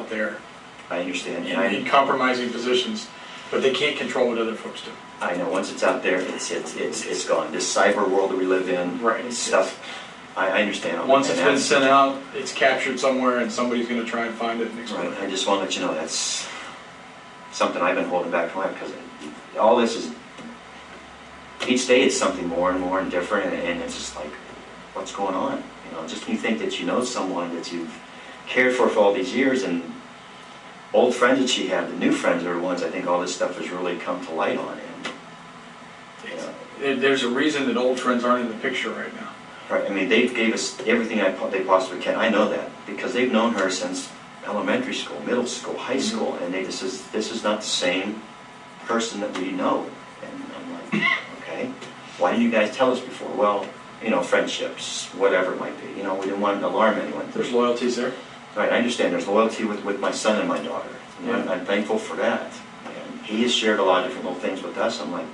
out there I understand. in compromising positions, but they can't control what other folks do. I know, once it's out there, it's gone. This cyber world that we live in, Right. stuff, I understand. Once it's been sent out, it's captured somewhere, and somebody's going to try and find it and exploit Right, it. I just want to let you know that's something I've been holding back from life, because all this is, each day it's something more and more and different, and it's just like, what's going on? You know, just when you think that you know someone that you've cared for all these years, and old friends that she had, the new friends are the ones I think all this stuff has really come to light on. And There's a reason that old friends aren't in the picture right now. right, I mean, they gave us everything they possibly can. I know that because they've known her since elementary school, middle school, high school, and this is not the same person that we know. And I'm like, okay, why didn't you guys tell us before? Well, you know, friendships, whatever it might be. You know, we didn't want to alarm anyone. There's loyalties there. Right, I understand. There's loyalty with my son and my daughter. And I'm thankful for that. And he has shared a lot of different little things with us. I'm like,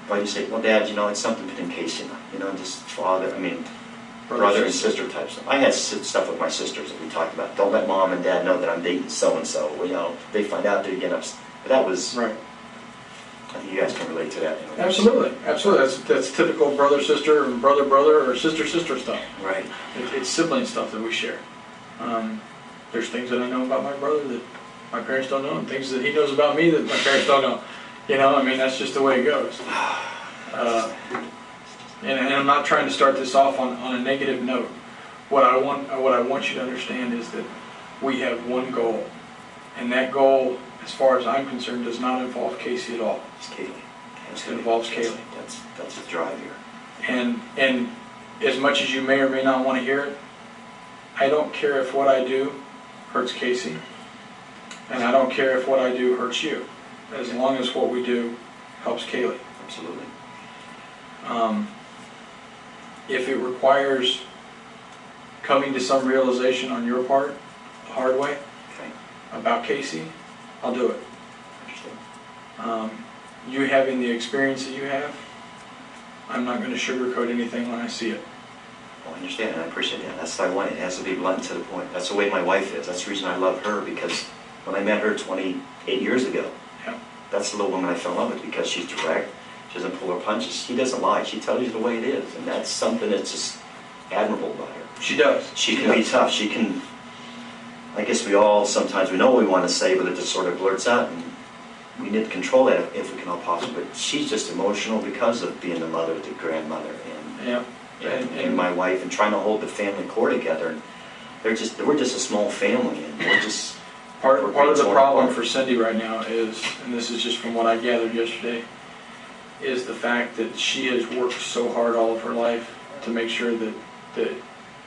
why do you say, well, Dad, you know, it's something between Casey and I. You know, just father, I mean, brother and sister type stuff. I had stuff with my sisters that we talked about. Don't let Mom and Dad know that I'm dating so-and-so. Well, you know, if they find out, they get upset. But that was, right. I think you guys can relate to that. You know, Absolutely, absolutely. That's typical brother-sister and brother-brother or sister-sister stuff. Right. It's sibling stuff that we share. There's things that I know about my brother that my parents don't know, and things that he knows about me that my parents don't know. You know, I mean, that's just the way it goes. And I'm not trying to start this off on a negative note. What I want you to understand is that we have one goal, and that goal, as far as I'm concerned, does not involve Casey at all. It's Kaylee. It involves Kaylee. That's the drive here. And as much as you may or may not want to hear it, I don't care if what I do hurts Casey, and I don't care if what I do hurts you, as long as what we do helps Kaylee. Absolutely. If it requires coming to some realization on your part, the hard way, Okay. about Casey, I'll do it. Understand. You having the experience that you have, I'm not going to sugarcoat anything when I see it. Well, I understand, and I appreciate that. That's what I want. It has to be blunt and to the point. That's the way my wife is. That's the reason I love her, because when I met her 28 years ago, Yeah. that's the little woman I fell in love with, because she's direct. She doesn't pull her punches. She doesn't lie. She tells you the way it is, and that's something that's just admirable about her. She does. She can be tough. She can. I guess we all sometimes we know what we want to say, but it just sort of blurts out, and we need to control that if we can all possibly. But she's just emotional because of being the mother, the grandmother, and Yeah. and my wife, and trying to hold the family core together. And we're just a small family, and we're just Part of the torn problem apart. for Cindy right now is, and this is just from what I gathered yesterday, is the fact that she has worked so hard all of her life to make sure that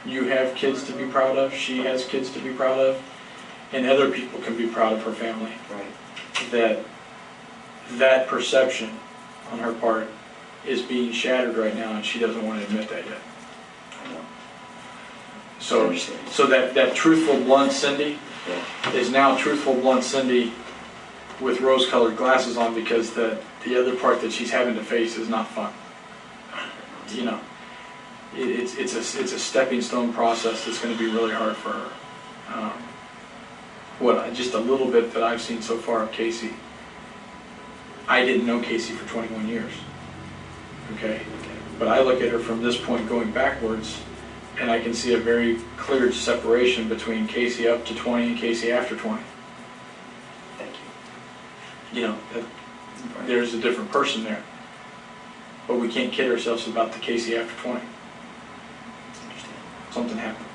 you have kids to be proud of, she has kids to be proud of, and other people can be proud of her family. Right. That perception on her part is being shattered right now, and she doesn't want to admit that yet. I know. I So understand. that truthful, blunt Cindy Yeah. is now truthful, blunt Cindy with rose-colored glasses on, because the other part that she's having to face is not fun. You know, it's a stepping stone process that's going to be really hard for her. Just a little bit that I've seen so far of Casey. I didn't know Casey for 21 years. Okay, but I look at her from this point going backwards, and I can see a very clear separation between Casey up to 20 and Casey after 20. Thank you. You know, there's a different person there. But we can't kid ourselves about the Casey after 20. Understand. Something happened.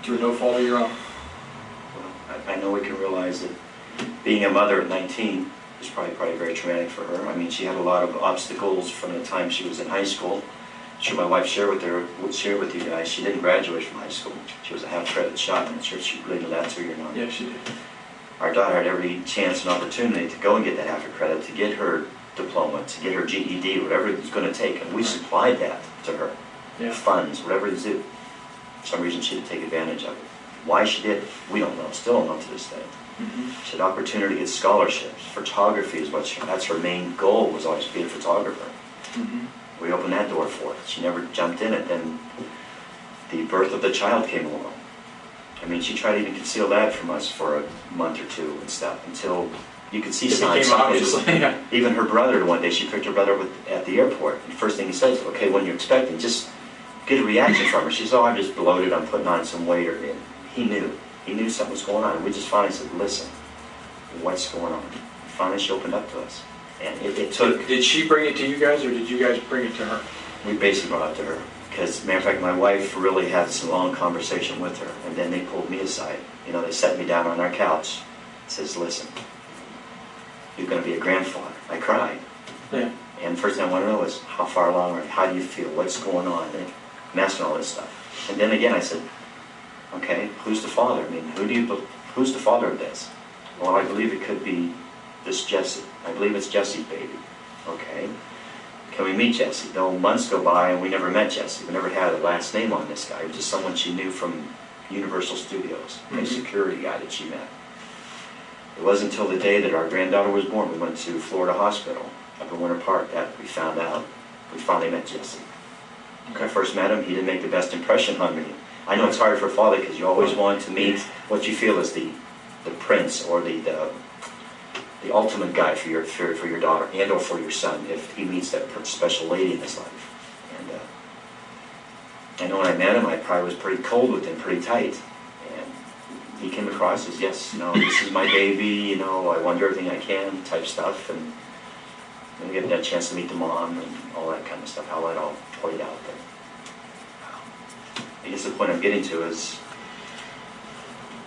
Through no fault of your own. Well, I know we can realize that being a mother at 19 is probably very traumatic for her. I mean, she had a lot of obstacles from the time she was in high school. I'm sure my wife shared with you guys, she didn't graduate from high school. She was a half-credit shot, and I'm sure she related that to your mom. Yeah, she did. Our daughter had every chance and opportunity to go and get that half a credit, to get her diploma, to get her GED, whatever it was going to take, and we supplied that to her. Yeah. Funds, whatever it is. For some reason she didn't take advantage of it. Why she did, we don't know, still don't know to this day. Mm-hmm. She had opportunity to get scholarships. Photography is that's her main goal, was always to be a photographer. Mm-hmm. We opened that door for her. She never jumped in it. Then the birth of the child came along. I mean, she tried to even conceal that from us for a month or two and stuff, until you could see It signs. became obvious, yeah. Even her brother, one day, she picked her brother up at the airport, and the first thing he says, okay, when you're expecting, just get a reaction from her. She said, oh, I'm just bloated, I'm putting on some weight. And he knew something was going on. And we just finally said, listen, what's going on? Finally, she opened up to us. And it took... Did she bring it to you guys, or did you guys bring it to her? We basically brought it to her. Because, matter of fact, my wife really had some long conversation with her, and then they pulled me aside. You know, they set me down on our couch, says, listen, you're going to be a grandfather. I cried. Yeah. And the first thing I want to know is, how far along are you? How do you feel? What's going on? And I'm asking all this stuff. And then again, I said, okay, who's the father? I mean, who's the father of this? Well, I believe it could be this Jesse. I believe it's Jesse's baby. Okay. Can we meet Jesse? No, months go by and we never met Jesse. We never had a last name on this guy. It was just someone she knew from Universal Studios, a security guy that she met. It wasn't until the day that our granddaughter was born, we went to Florida Hospital up in Winter Park, that we found out. We finally met Jesse. When I first met him, he didn't make the best impression on me. I know it's hard for a father because you always want to meet what you feel is the prince or the ultimate guy for your daughter and or for your son if he meets that special lady in his life. And I know when I met him, I probably was pretty cold with him, pretty tight. And he came across as, yes, you know, this is my baby, you know, I want to do everything I can type stuff. And then we get that chance to meet the mom and all that kind of stuff, how that all played out. But I guess the point I'm getting to is,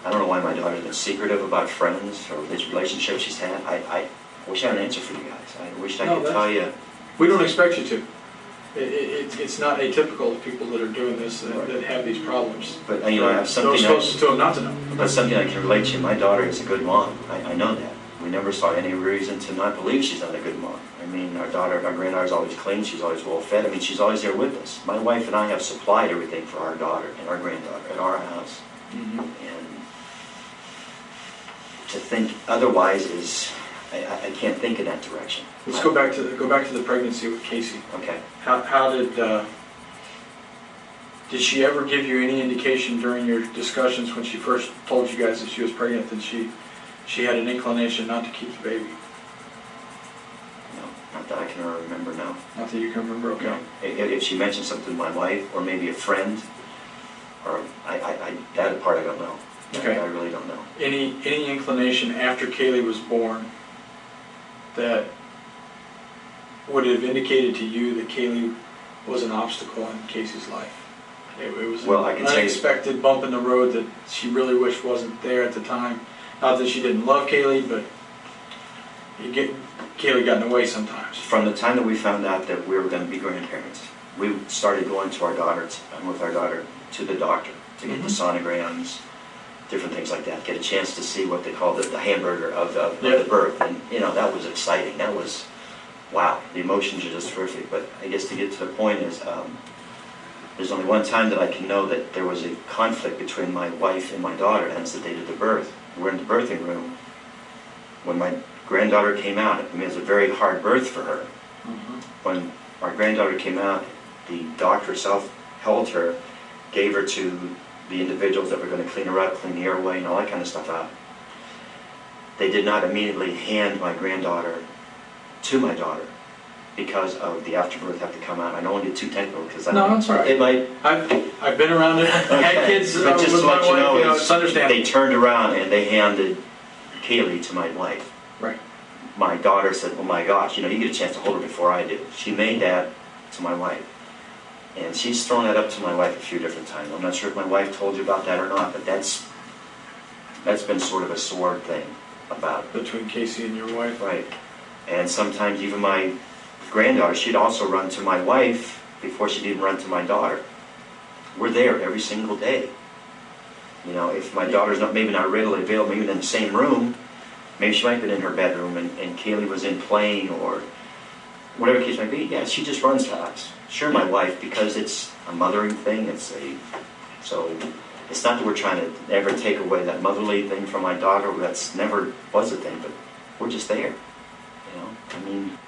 I don't know why my daughter's been secretive about friends or this relationship she's had. I wish I had an answer for you guys. I wish I could tell you. We don't expect you to. It's not atypical of people that are doing this that have these problems. But you know, I have something. Those closest to them not to know. But something I can relate to. My daughter is a good mom. I know that. We never saw any reason to not believe she's not a good mom. I mean, our granddaughter's always clean. She's always well fed. I mean, she's always there with us. My wife and I have supplied everything for our daughter and our granddaughter at our house. Mm-hmm. And to think otherwise is, I can't think in that direction. Let's go back to the pregnancy with Casey. Okay. How did she ever give you any indication during your discussions when she first told you guys that she was pregnant that she had an inclination not to keep the baby? No, not that I can remember. No. Not that you can remember. Okay. No. If she mentioned something to my wife or maybe a friend, or that part I don't know. Okay. I really don't know. Any inclination after Kaylee was born that would have indicated to you that Kaylee was an obstacle in Casey's life? It was Well, I an can say- unexpected bump in the road that she really wished wasn't there at the time. Not that she didn't love Kaylee, but Kaylee got in the way sometimes. From the time that we found out that we were going to be grandparents, we started going to with our daughter to the doctor to get the sonograms, different things like that. Get a chance to see what they call the hamburger of the birth, and you know that was exciting. That was wow. The emotions are just terrific. But I guess to get to the point is, there's only one time that I can know that there was a conflict between my wife and my daughter, and that's the date of the birth. We're in the birthing room when my granddaughter came out. I mean, it was a very hard birth for her. When our granddaughter came out, the doctor herself held her, gave her to the individuals that were going to clean her up, clean the airway, and all that kind of stuff out. They did not immediately hand my granddaughter to my daughter because of the afterbirth have to come out. I don't want to get too technical because No, that's all right. It might. I've been around it. Had kids But just with to my let you wife. know, You know, it's understandable. they turned around and they handed Kaylee to my wife. Right. My daughter said, "Oh my gosh, you know, you get a chance to hold her before I do." She made that to my wife. And she's thrown that up to my wife a few different times. I'm not sure if my wife told you about that or not, but that's been sort of a sore thing about it. Between Casey and your wife. Right. And sometimes even my granddaughter, she'd also run to my wife before she'd even run to my daughter. We're there every single day. You know, if my daughter's maybe not readily available, maybe in the same room, maybe she might have been in her bedroom and Kaylee was in playing or whatever the case might be, yeah, she just runs to us. Sure, my wife, because it's a mothering thing, so it's not that we're trying to ever take away that motherly thing from my daughter, that's never was a thing, but we're just there, you know, I mean,